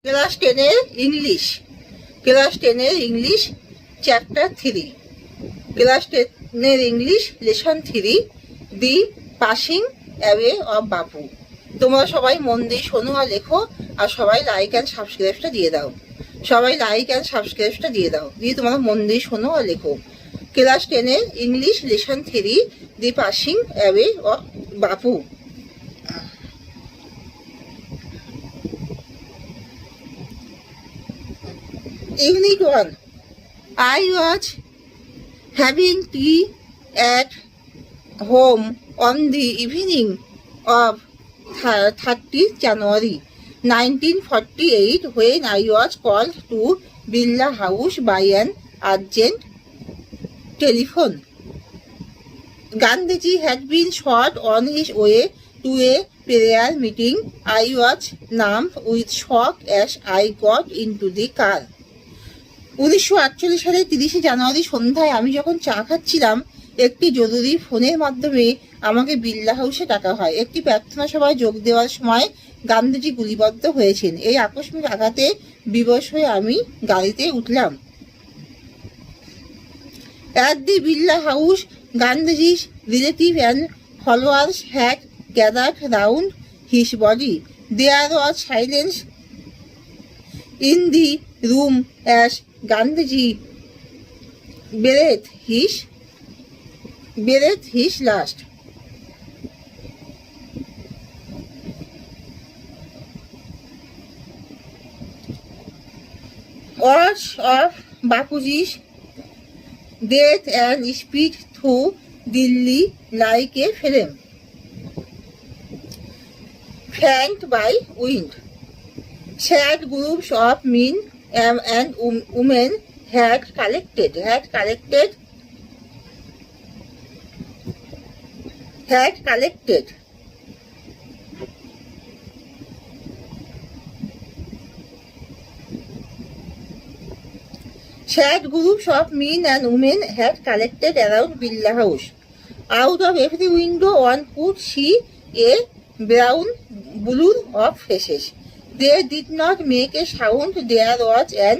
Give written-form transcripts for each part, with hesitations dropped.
Class 10-এর English class 10-এর English chapter 3 class 10-এর English lesson 3 the passing away of Bapu. তোমরা সবাই মন দিয়ে শোনো আর লেখো, আর সবাই লাইক অ্যান্ড সাবস্ক্রাইবটা দিয়ে দাও। দিয়ে তোমরা মন দিয়ে শোনো আর লেখো। ক্লাস 10-এর English lesson 3 the passing away of Bapu. Unit 1. I was having tea at home on the evening of 30th January 1948 when I was called to Birla House by an urgent telephone. Gandhiji had been shot on his way to a prayer meeting. I was numb with shock as I got into the car. 1948 সালের 30শে জানুয়ারি সন্ধ্যায় আমি যখন চা খাচ্ছিলাম, একটি জরুরি ফোনের মাধ্যমে আমাকে বিড়লা হাউসে ডাকা হয়। একটি প্রার্থনা সভায় যোগ দেওয়ার সময় গান্ধীজি গুলিবদ্ধ হয়েছেন। এই আকস্মিক আঘাতে বিবশ হয়ে আমি গাড়িতে উঠলাম। At the Birla House, Gandhiji's relatives and followers had gathered round his body. There was silence in the room as Gandhiji breathed his last. Words of Bapuji's death and speech through Delhi like a film, flanked by wind. Sad groups of men and women had collected. Sad groups of men and women had collected around Birla House. Out of every window one could see a brown blur of faces. They did not make a sound. There was an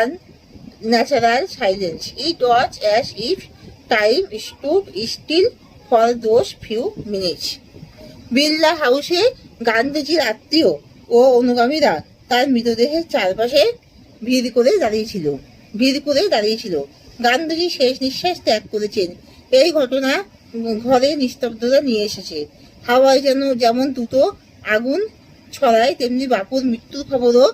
unnatural silence. It was as if time stood still for those few minutes. Birla হাউসে গান্ধীজির আত্মীয় ও অনুগামীরা তার মৃতদেহের চারপাশে ভিড় করে দাঁড়িয়েছিল। গান্ধীজি শেষ নিঃশ্বাস ত্যাগ করেছেন। এই ঘটনা ঘরে নিস্তব্ধতা নিয়ে এসেছে। হাওয়ায় যেমন দ্রুত আগুন ছড়ায়, তেমনি বাপুর মৃত্যুর খবরও